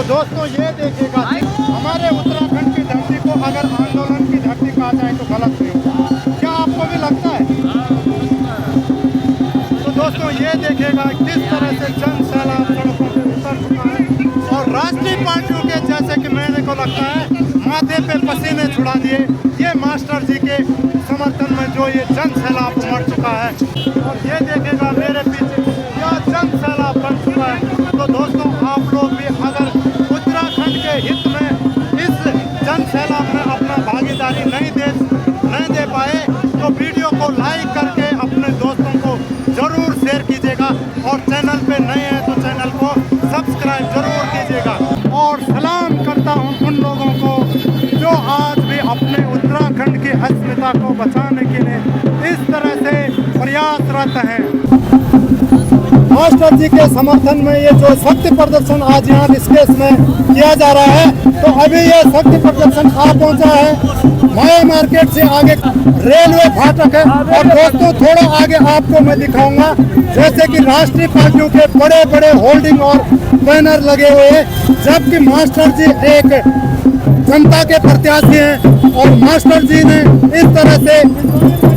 दोस्तों ये देखिएगा, हमारे उत्तराखंड की धरती को अगर आंदोलन की धरती कहा जाए तो गलत नहीं होगा। क्या आपको भी लगता है? तो दोस्तों ये देखिएगा किस तरह से जन सैलाब सड़कों पर उतर चुका है और राष्ट्रीय पार्टियों के जैसे कि मेरे को लगता है माथे पे पसीने छुड़ा दिए ये मास्टर जी के समर्थन में जो ये जन सैलाब उमड़ चुका है। और ये देखिएगा मेरे पीछे क्या जन सैलाब बन चुका है। तो दोस्तों आप लोग भी अगर उत्तराखंड के हित में इस जन सैलाब में अपना भागीदारी नहीं दे पाए तो वीडियो को लाइक करके अपने दोस्तों को जरूर शेयर कीजिएगा और चैनल पे नए हैं तो चैनल को सब्सक्राइब जरूर कीजिएगा। और सलाम करता हूं उन लोगों को जो आज भी अपने उत्तराखंड की अस्मिता को बचाने के लिए इस तरह से प्रयासरत हैं। मास्टर जी के समर्थन में ये जो शक्ति प्रदर्शन आज यहाँ ऋषिकेश में किया जा रहा है, तो अभी ये शक्ति प्रदर्शन आ पहुँचा है माया मार्केट से आगे रेलवे फाटक है। और दोस्तों थोड़ा आगे आपको मैं दिखाऊंगा जैसे कि राष्ट्रीय पार्टियों के बड़े बड़े होल्डिंग और बैनर लगे हुए हैं, जबकि मास्टर जी एक जनता के प्रत्याशी हैं और मास्टर जी ने इस तरह से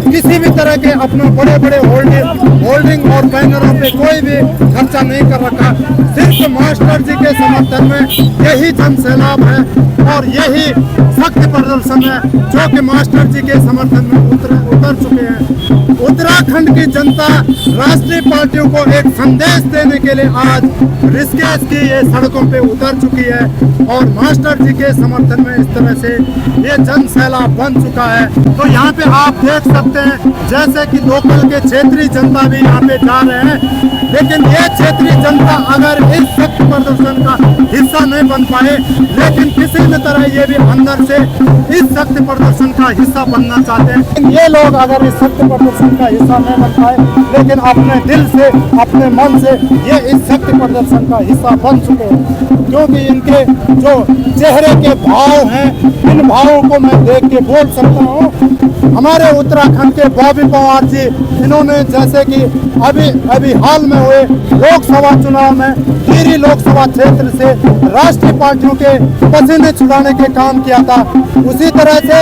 किसी भी तरह के अपना बड़े बड़े होल्डिंग और बैनरों पे कोई भी खर्चा नहीं कर रखा। सिर्फ मास्टर जी के समर्थन में यही जन सैलाब है और यही शक्ति प्रदर्शन है जो कि मास्टर जी के समर्थन में उतर चुके हैं। उत्तराखंड की जनता राष्ट्रीय पार्टियों को एक संदेश देने के लिए आज ऋषिकेश की ये सड़कों पे उतर चुकी है और मास्टर जी के समर्थन में इस तरह से ये जन सैलाब बन चुका है। तो यहाँ पे आप देख सकते हैं जैसे कि लोकल के क्षेत्रीय जनता भी यहाँ पे जा रहे हैं, लेकिन ये क्षेत्रीय जनता अगर इस शक्ति प्रदर्शन का हिस्सा नहीं बन पाए, लेकिन किसी भी तरह ये भी अंदर से इस शक्ति प्रदर्शन का हिस्सा बनना चाहते हैं। ये लोग अगर इस शक्ति प्रदर्शन का हिस्सा नहीं बन पाए, लेकिन अपने दिल से अपने मन से ये इस शक्ति प्रदर्शन का हिस्सा बन चुके हैं, क्योंकि इनके जो चेहरे के भाव हैं इन भावों को मैं देख के बोल सकता हूँ। हमारे उत्तराखंड के बॉबी पवार जी, इन्होंने जैसे कि अभी हाल में हुए लोकसभा चुनाव में टिहरी लोकसभा क्षेत्र से राष्ट्रीय पार्टियों के पसीने छुड़ाने के काम किया था। उसी तरह से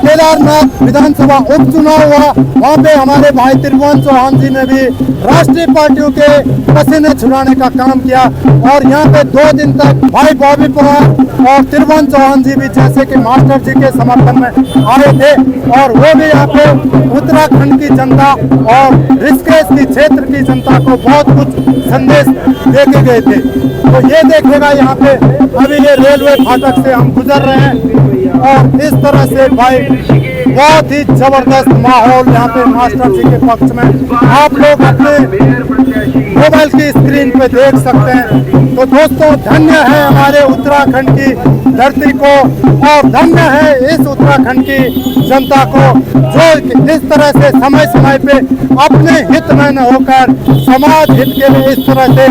केदारनाथ विधानसभा उपचुनाव हुआ, वहाँ पे हमारे भाई त्रिभुवन चौहान जी ने भी राष्ट्रीय पार्टियों के पसीने छुड़ाने का काम किया। और यहाँ पे 2 दिन तक भाई बॉबी पवार और त्रिभुवन चौहान जी भी जैसे कि मास्टर जी के समर्थन में आए थे और वो भी यहाँ पे उत्तराखंड की जनता और ऋषिकेश की क्षेत्र की जनता को बहुत कुछ संदेश दे के गए थे। तो ये देखेगा यहाँ पे अभी ये रेलवे फाटक से हम गुजर रहे हैं और इस तरह से भाई बहुत ही जबरदस्त माहौल यहाँ पे मास्टर जी के पक्ष में आप लोग अपने मोबाइल की स्क्रीन पे देख सकते हैं। तो दोस्तों धन्य है हमारे उत्तराखंड की धरती को और धन्य है इस उत्तराखंड की जनता को जो इस तरह से समय समय पे अपने हित में न होकर समाज हित के लिए इस तरह से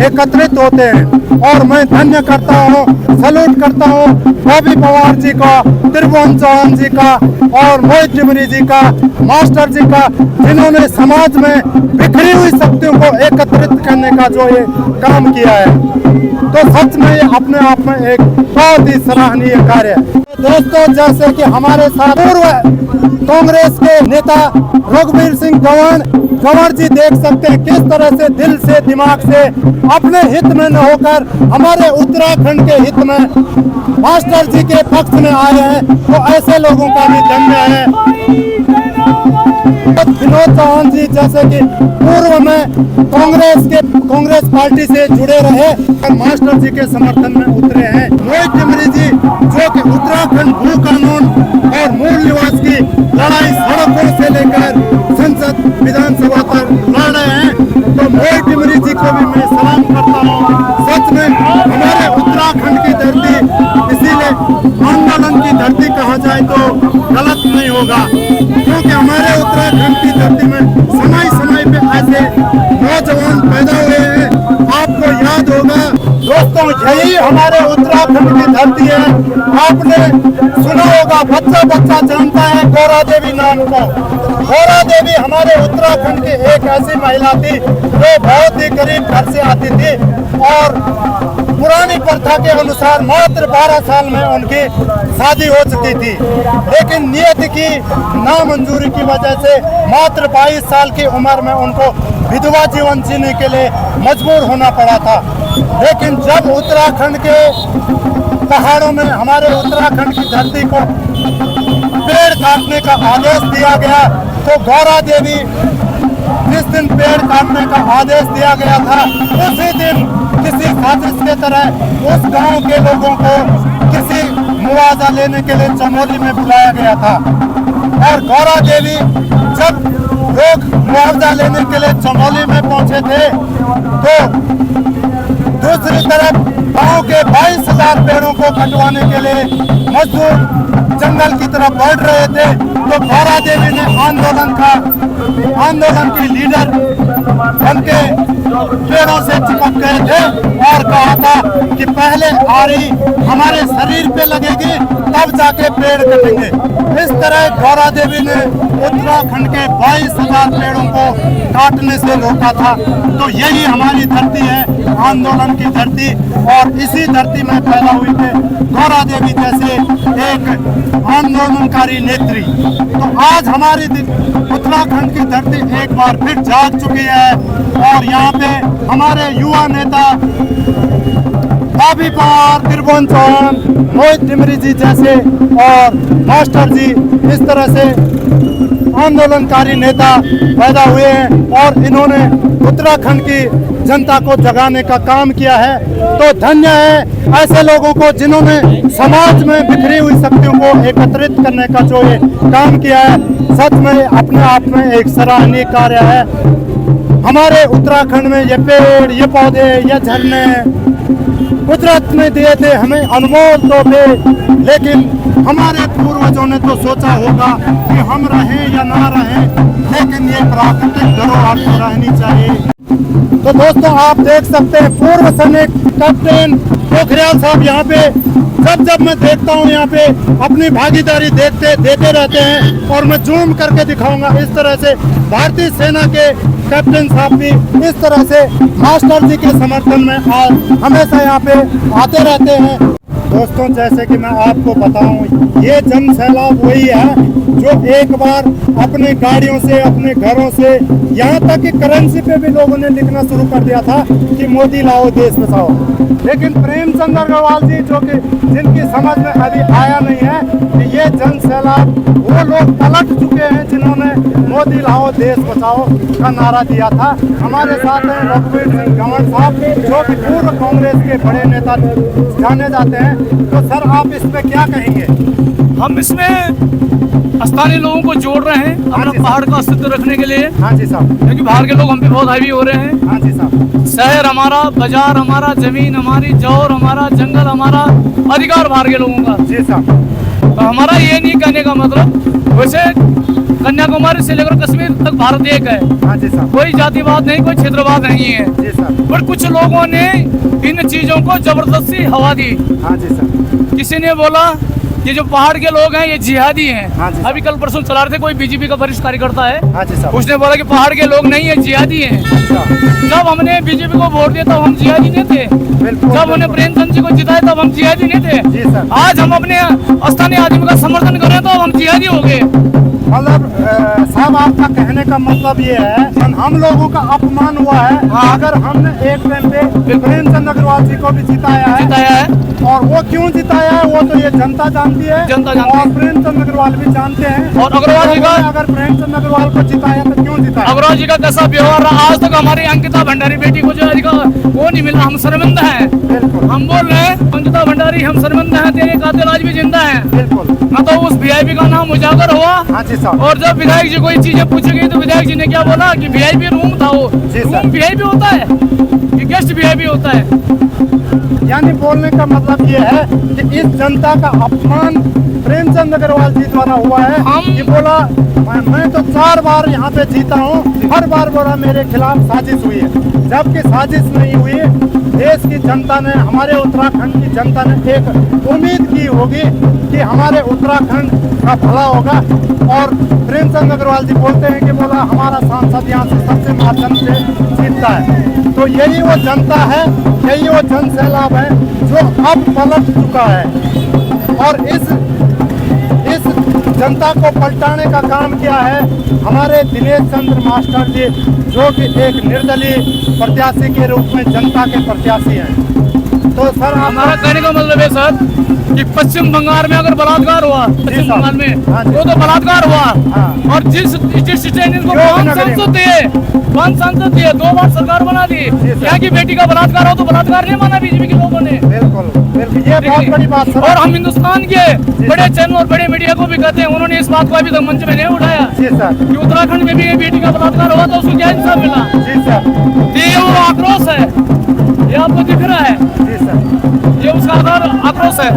एकत्रित होते हैं। और मैं धन्य करता हूँ, सैल्यूट करता हूँ बॉबी पवार जी का, त्रिभुवन चौहान जी का और मोहित डिमरी जी का, मास्टर जी का, जिन्होंने समाज में बिखरी हुई शक्तियों को एकत्रित करने का जो ये काम किया है। तो सच में ये अपने आप में एक बहुत ही सराहनीय कार्य है। तो दोस्तों जैसे कि हमारे साथ पूर्व कांग्रेस के नेता रघुवीर सिंह कंवर जी देख सकते हैं किस तरह से दिल से दिमाग से अपने हित में न होकर हमारे उत्तराखंड के हित में मास्टर जी के पक्ष में आए हैं। तो ऐसे लोगों का भी धन्य है। विनोद चौहान जी जैसे कि पूर्व में कांग्रेस पार्टी से जुड़े रहे और मास्टर जी के समर्थन में उतरे हैं। मोहित डिमरी जी जो कि उत्तराखंड भू कानून और मूल निवास की लड़ाई सड़कों से लेकर संसद विधानसभा तक लड़ रहे हैं। तो मोहित डिमरी जी को भी मैं सलाम करता हूँ। सच में हमारे उत्तराखंड की धरती इसीलिए आंदोलन की धरती कहा जाए तो गलत नहीं होगा, क्योंकि हमारे उत्तराखंड की धरती में समय पे ऐसे नौजवान पैदा हुए हैं। आपको याद होगा दोस्तों यही हमारे उत्तराखंड की धरती है। आपने सुना होगा, बच्चा बच्चा जानता है गौरा देवी नाम को। गौरा देवी हमारे उत्तराखंड की एक ऐसी महिला थी जो बहुत ही गरीब घर से आती थी और पुरानी प्रथा के अनुसार मात्र 12 साल में उनकी शादी हो चुकी थी, लेकिन नियत की नामंजूरी की वजह से मात्र 22 साल की उम्र में उनको विधवा जीवन जीने के लिए मजबूर होना पड़ा था। लेकिन जब उत्तराखंड के पहाड़ों में हमारे उत्तराखंड की धरती को पेड़ काटने का आदेश दिया गया तो गौरा देवी जिस दिन पेड़ काटने का आदेश दिया गया था उसी दिन किसी साजिश के तरह उस गांव के लोगों को किसी मुआवजा लेने के लिए चमोली में बुलाया गया था। और गौरा देवी जब लोग मुआवजा लेने के लिए चमोली में पहुंचे थे तो दूसरी तरफ गांव के 22,000 पेड़ों को कटवाने के लिए मजदूर जंगल की तरफ बढ़ रहे थे तो गौरा देवी ने आंदोलन की लीडर बनके पेड़ों से चिपक गए थे और कहा था कि पहले आरी हमारे शरीर पे लगेगी तब जाके पेड़ कटेंगे। इस तरह गौरा देवी ने उत्तराखंड के 22,000 पेड़ों को काटने से रोका था। तो यही हमारी धरती है, आंदोलन की धरती, और इसी धरती में पैदा हुई थे गौरा देवी जैसे एक आंदोलनकारी नेत्री। तो आज हमारी उत्तराखंड की धरती एक बार फिर जाग चुकी है और यहाँ पे हमारे युवा नेता बाबी पवार, त्रिभुवन चौहान, मोहित डिमरी जी जैसे और मास्टर जी इस तरह से आंदोलनकारी नेता पैदा हुए हैं और इन्होंने उत्तराखंड की जनता को जगाने का काम किया है। तो धन्य है ऐसे लोगों को जिन्होंने समाज में बिखरी हुई शक्तियों को एकत्रित करने का जो ये काम किया है, सच में अपने आप में एक सराहनीय कार्य है। हमारे उत्तराखंड में ये पेड़, ये पौधे, ये झरने कुदरत ने दिए थे हमें अनमोल तोहफे, लेकिन हमारे पूर्वजों ने तो सोचा होगा कि हम रहें या ना रहें, लेकिन ये प्राकृतिक धरोहर तो रहनी चाहिए। तो दोस्तों आप देख सकते हैं पूर्व सैनिक कैप्टन पोखरियाल साहब यहाँ पे जब मैं देखता हूँ यहाँ पे अपनी भागीदारी देते रहते हैं और मैं जूम करके दिखाऊंगा। इस तरह से भारतीय सेना के कैप्टन साहब भी इस तरह से मास्टर जी के समर्थन में हमेशा यहाँ पे आते रहते हैं। दोस्तों जैसे कि मैं आपको बताऊं, ये जन सैलाब वही है जो एक बार अपने गाड़ियों से, अपने घरों से, यहाँ तक कि करेंसी पे भी लोगों ने लिखना शुरू कर दिया था कि मोदी लाओ देश बचाओ। लेकिन प्रेमचंद अग्रवाल जी जो कि जिनकी समझ में अभी आया नहीं है कि ये जन सैलाब वो लोग पलट चुके हैं जिन्होंने मोदी लाओ देश बचाओ का नारा दिया था। हमारे साथ हैं रघुवीर सिंह कंवर साहब जो कि पूर्व कांग्रेस के बड़े नेता जाने जाते हैं। तो सर आप इस पे क्या कहेंगे? हम इसमें स्थानीय लोगों को जोड़ रहे हैं अपना पहाड़ का अस्तित्व रखने के लिए। हाँ जी साहब। क्योंकि बाहर के लोग हम पे बहुत हावी हो रहे हैं। हाँ जी साहब। शहर हमारा, बाजार हमारा, जमीन हमारी, जौर हमारा, जंगल हमारा, अधिकार बाहर के लोगों का। जी साहब। तो हमारा ये नहीं कहने का मतलब, वैसे कन्याकुमारी से लेकर कश्मीर तक भारत एक है। हाँ जी साहब। कोई जातिवाद नहीं, कोई क्षेत्रवाद नहीं है। जी साहब। पर कुछ लोगों ने इन चीजों को जबरदस्ती हवा दी। हाँ जी साहब। किसी ने बोला ये जो पहाड़ के लोग हैं ये जिहादी हैं। हाँ जी। अभी कल परसों चला रहे थे, कोई बीजेपी का वरिष्ठ कार्यकर्ता है। हाँ जी साहब। उसने बोला कि पहाड़ के लोग नहीं है, जिहादी हैं। जब हमने बीजेपी को वोट दिया तब हम जिहादी नहीं थे। जब हमने प्रेमचंद जी को जिताया तब हम जिहादी नहीं थे। जी सर। आज हम अपने स्थानीय आदमी का समर्थन करें तो हम जिहादी हो गए। मतलब साहब आपका कहने का मतलब ये है हम लोगों का अपमान हुआ है। हाँ। अगर हमने एक टाइम पे प्रेमचंद अग्रवाल जी को भी जिताया है और वो क्यों जिताया है वो तो ये जनता जानती है। जनता जानती है और प्रेमचंद अग्रवाल भी जानते हैं। और अग्रवाल जी का अगर प्रेमचंद अग्रवाल को जिताया तो क्यों जिताया? अग्रवाल जी का कैसा व्यवहार रहा आज तक हमारी अंकिता भंडारी बेटी को जो अधिकार वो नहीं मिला, हम शर्मिंदा हैं। हम बोल रहे हैं अंकिता भंडारी हम शर्मिंदा हैं, तेरे कातिल आज भी जिंदा हैं। बिल्कुल। ना तो उस वीआईपी का नाम उजागर हुआ। हाँ जी साहब। और जब विधायक जी कोई चीजें पूछी गई तो विधायक जी ने क्या बोला कि वीआईपी रूम था वो। रूम वीआईपी होता है कि गेस्ट वीआईपी होता है? यानी बोलने का मतलब ये है कि इस जनता का अपमान प्रेमचंद अग्रवाल जी द्वारा हुआ है। ये बोला मैं तो 4 बार यहाँ पे जीता हूँ, हर बार बोला मेरे खिलाफ साजिश हुई है, जबकि साजिश नहीं हुई। देश की जनता ने, हमारे उत्तराखंड की जनता ने एक उम्मीद की होगी कि हमारे उत्तराखंड का भला होगा। और प्रेमचंद अग्रवाल जी बोलते हैं कि बोला हमारा सांसद यहाँ से सबसे माध्यम से जीतता है। तो यही वो जनता है, यही वो जन सैलाब है जो अब पलट चुका है। और इस जनता को पलटाने का काम किया है हमारे दिनेश चंद्र मास्टर जी, जो कि एक निर्दलीय प्रत्याशी के रूप में जनता के प्रत्याशी हैं। तो सर हमारा कहने का मतलब है सर कि पश्चिम बंगाल में अगर बलात्कार हुआ, पश्चिम बंगाल में वो तो बलात्कार हुआ, और जिस स्टैंड को 5 सांसद दिए 2 बार सरकार बना दी, यहाँ की बेटी का बलात्कार हो तो बलात्कार नहीं माना बीजेपी के लोगों ने। बिल्कुल ये बहुत बड़ी बात सर। और हम हिंदुस्तान के बड़े चैनल और बड़े मीडिया को भी कहते हैं, उन्होंने इस बात को अभी तक मंच में नहीं उठाया कि उत्तराखंड में भी बेटी का बलात्कार हुआ तो उसको क्या इंसाफ मिला। जी सर, ये वो आक्रोश है, ये आपको दिख रहा है। जी सर, ये उसका आक्रोश है।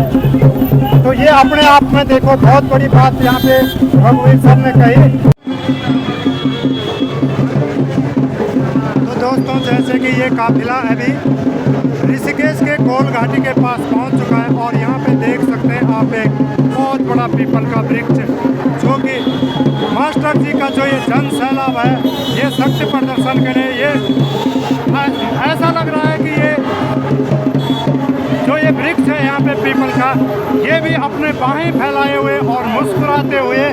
तो ये अपने आप में देखो बहुत बड़ी बात यहाँ पे रघुवीर सर ने कही। तो दोस्तों, जैसे कि ये काफिला अभी ऋषिकेश के कोल घाटी के पास पहुंच चुका है और यहाँ पे देख सकते हैं आप एक बहुत बड़ा पीपल का वृक्ष, जो कि मास्टर जी का जो ये जन सैलाब है, ये शक्ति प्रदर्शन के लिए ये ऐसा लग रहा है कि ये जो ये वृक्ष है यहाँ पे पीपल का, ये भी अपने बाहें फैलाए हुए और मुस्कुराते हुए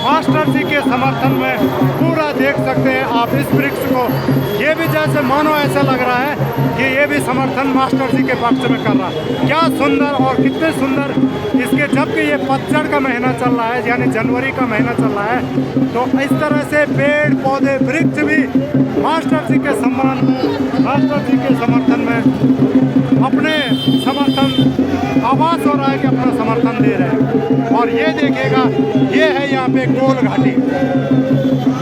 मास्टर जी के समर्थन में पूरा देख सकते हैं आप इस वृक्ष को। ये भी जैसे मानो ऐसा लग रहा है कि ये भी समर्थन मास्टर जी के पक्ष में कर रहा है। क्या सुंदर और कितने सुंदर इसके, जबकि ये पतझड़ का महीना चल रहा है, यानी जनवरी का महीना चल रहा है, तो इस तरह से पेड़ पौधे वृक्ष भी मास्टर जी के सम्मान, मास्टर जी के समर्थन में अपने समर्थन आवाज हो रहा है कि अपना समर्थन दे रहे हैं। और ये देखिएगा, ये है यहाँ पे कोल घाटी,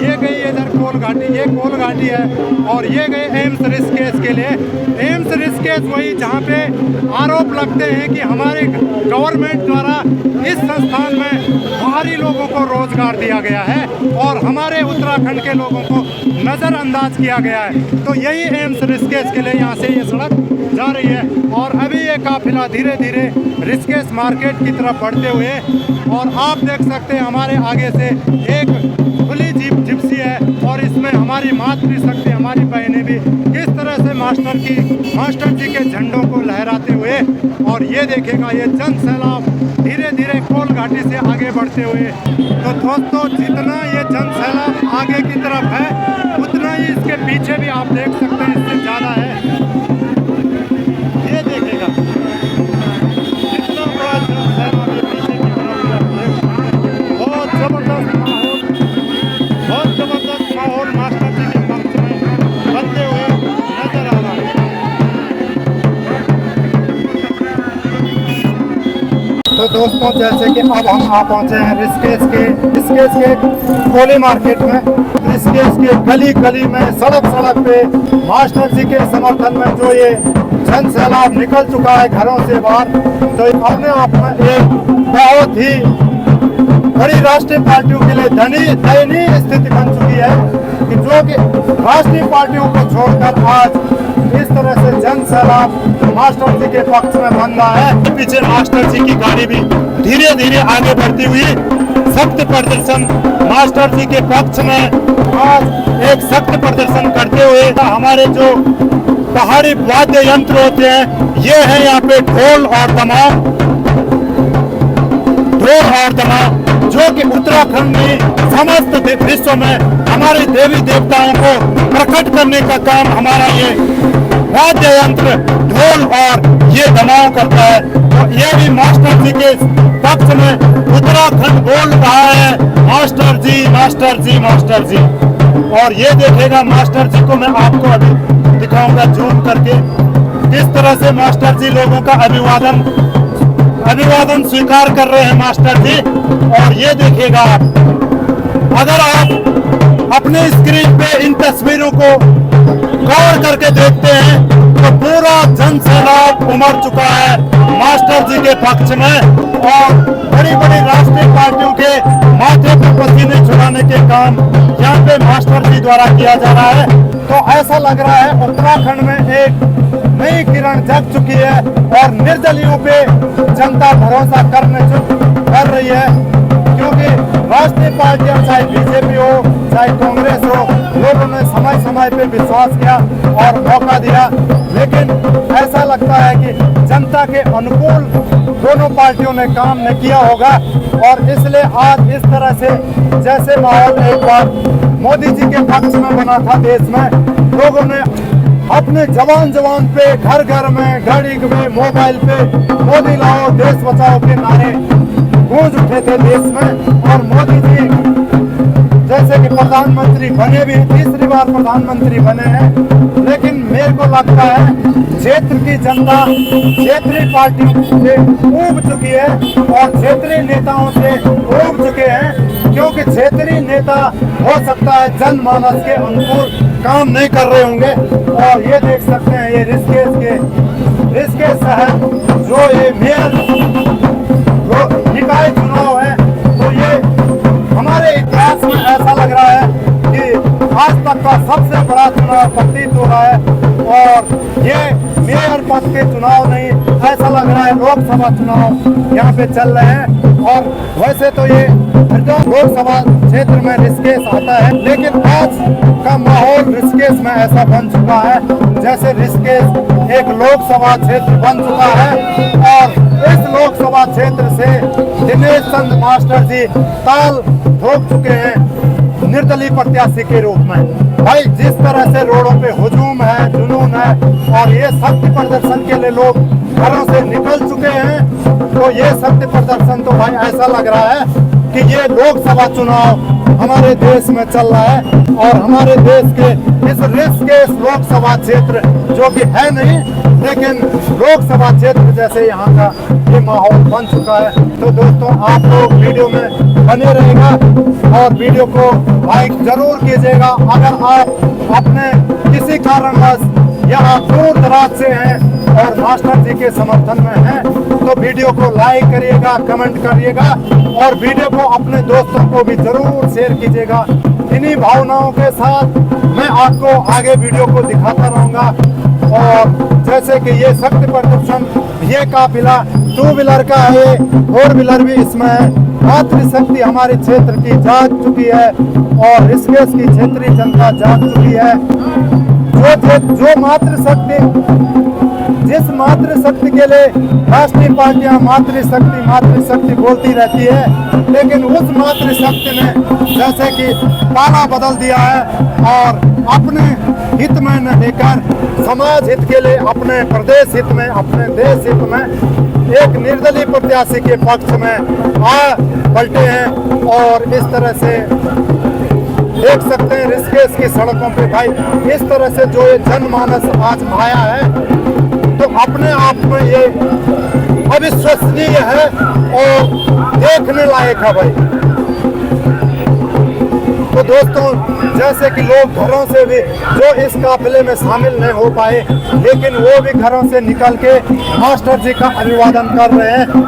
ये गई इधर कोल घाटी, ये कोल घाटी है, और ये गए एम्स ऋषिकेश के लिए। एम्स ऋषिकेश वही जहाँ पे आरोप लगते हैं कि हमारे गवर्नमेंट द्वारा इस संस्थान में बाहरी लोगों को रोजगार दिया गया है और हमारे उत्तराखंड के लोगों को नज़रअंदाज किया गया है। तो यही एम्स ऋषिकेश के लिए यहाँ से ये सड़क जा रही है। और अभी ये काफिला धीरे धीरे ऋषिकेश मार्केट की तरफ बढ़ते हुए, और आप देख सकते हैं हमारे आगे से एक खुली जीप जिप्सी है, और इसमें हमारी मातृशक्ति, हमारी बहनें भी किस तरह से मास्टर जी के झंडों को लहराते हुए, और ये देखेगा ये जन सैलाब धीरे धीरे कोल घाटी से आगे बढ़ते हुए। तो दोस्तों, जितना ये जन सैलाब आगे की तरफ है, उतना ही इसके पीछे भी आप देख सकते हैं इससे ज़्यादा है। ये देखेगा कितना बड़ा जन सैलाब है पीछे की तरफ। बहुत जबरदस्त माहौल, बहुत जबरदस्त माहौल मास्टर जी के पक्ष में बनते हुए नजर आ रहा है। तो दोस्तों, जैसे कि अब हम आ पहुंचे हैं ऋषिकेश के कोली मार्केट में। ऋषिकेश के गली गली में, सड़क सड़क पे मास्टर जी के समर्थन में जो ये जन सैलाब निकल चुका है घरों से बाहर, तो अपने आप में एक बहुत ही बड़ी राष्ट्रीय पार्टियों के लिए दयनीय स्थिति बन चुकी है कि जो कि राष्ट्रीय पार्टियों को छोड़कर आज इस तरह से जन सैलाब मास्टर जी के पक्ष में बन रहा है। पीछे मास्टर जी की गाड़ी भी धीरे धीरे आगे बढ़ती हुई सख्त प्रदर्शन मास्टर जी के पक्ष में आज एक सख्त प्रदर्शन करते हुए, हमारे जो पहाड़ी वाद्य यंत्र होते हैं, ये है यहाँ पे ढोल और दमाम, जो कि उत्तराखंड में समस्त विश्व में हमारे देवी देवताओं को प्रकट करने का काम हमारा ये वाद्य यंत्र ढोल और ये दमाम करता है। तो ये भी मास्टर जी के पक्ष में उत्तराखंड बोल रहा है, मास्टर जी, मास्टर जी, मास्टर जी। और ये देखेगा मास्टर जी को मैं आपको अभी दिखाऊंगा जूम करके, किस तरह से मास्टर जी लोगों का अभिवादन स्वीकार कर रहे हैं मास्टर जी। और ये देखिएगा आप, अगर आप अपने स्क्रीन पे इन तस्वीरों को गौर करके देखते हैं तो पूरा जन सैलाब उमड़ चुका है मास्टर जी के पक्ष में, और बड़ी बड़ी राष्ट्रीय पार्टियों के माथे पर पसीने छुड़ाने के काम यहाँ पे मास्टर जी द्वारा किया जा रहा है। तो ऐसा लग रहा है उत्तराखंड में एक नई किरण जग चुकी है और निर्दलियों पे जनता भरोसा कर रही है, क्योंकि राष्ट्रीय पार्टियां चाहे बीजेपी हो चाहे कांग्रेस हो, लोगों ने समय समय पे विश्वास किया और मौका दिया, लेकिन ऐसा लगता है कि जनता के अनुकूल दोनों पार्टियों ने काम नहीं किया होगा। और इसलिए आज इस तरह से जैसे माहौल एक बार मोदी जी के पक्ष में बना था देश में, लोगों ने अपने जवान पे घर घर में गाड़ी में मोबाइल पे मोदी लाओ देश बचाओ के नारे गूंज उठे थे देश में। और मोदी जी जैसे कि प्रधानमंत्री बने भी, तीसरी बार प्रधानमंत्री बने हैं, लेकिन मेरे को लगता है क्षेत्र की जनता क्षेत्रीय पार्टियों से ऊब चुकी है और क्षेत्रीय नेताओं से ऊब चुके हैं, क्योंकि क्षेत्रीय नेता हो सकता है जनमानस के अनुकूल काम नहीं कर रहे होंगे। और ये देख सकते हैं ये ऋषिकेश शहर जो ये मेयर निकाय चुनाव है, तो ये हमारे इतिहास में ऐसा लग रहा है कि आज तक का सबसे बड़ा चुनाव प्रतीत हो रहा है। और ये मेयर पद के चुनाव नहीं, ऐसा लग रहा है लोकसभा चुनाव यहाँ पे चल रहे हैं। और वैसे तो ये लोकसभा क्षेत्र में ऋषिकेश आता है, लेकिन आज का माहौल ऋषिकेश में ऐसा बन चुका है जैसे ऋषिकेश एक लोकसभा क्षेत्र बन चुका है। और इस लोकसभा क्षेत्र से दिनेश चंद मास्टर जी ताल ठोक चुके हैं निर्दलीय प्रत्याशी के रूप में। भाई जिस तरह से रोडों पे हुजूम है, जुनून है और ये शक्ति प्रदर्शन के लिए लोग घरों से निकल चुके हैं, तो ये शक्ति प्रदर्शन तो भाई ऐसा लग रहा है कि ये लोकसभा चुनाव हमारे देश में चल रहा है। और हमारे देश के इस ऋषिकेश लोकसभा क्षेत्र जो कि है नहीं, लेकिन लोकसभा क्षेत्र जैसे यहाँ का ये माहौल बन चुका है। तो दोस्तों आप लोग वीडियो में बने रहेगा और वीडियो को लाइक जरूर कीजिएगा। अगर आप अपने किसी कारणवश यहाँ दूर दराज से हैं और मास्टर जी के समर्थन में हैं, तो वीडियो को लाइक करिएगा, कमेंट करिएगा और वीडियो को अपने दोस्तों को भी जरूर शेयर कीजिएगा। इन्हीं भावनाओं के साथ मैं आपको आगे वीडियो को दिखाता रहूँगा। और जैसे कि ये शक्ति प्रदर्शन, ये काफिला 2 व्हीलर का है, 4 व्हीलर भी इसमें है। मातृशक्ति हमारे क्षेत्र की जाग चुकी है और ऋषिकेश की क्षेत्रीय जनता जाग चुकी है। जो मातृशक्ति, जिस मातृशक्ति के लिए राष्ट्रीय पार्टियां मातृशक्ति बोलती रहती है, लेकिन उस मातृशक्ति ने जैसे कि ताला बदल दिया है और अपने हित में न लेकर समाज हित के लिए, अपने प्रदेश हित में, अपने देश हित में एक निर्दलीय प्रत्याशी के पक्ष में आ पलटे हैं। और इस तरह से देख सकते हैं ऋषिकेश की सड़कों पे भाई इस तरह से जो ये जनमानस आज आया है, तो अपने आप में ये अविश्वसनीय है और देखने लायक है भाई। तो दोस्तों जैसे कि लोग घरों से भी जो इस काफिले में शामिल नहीं हो पाए, लेकिन वो भी घरों से निकल के मास्टर जी का अभिवादन कर रहे हैं।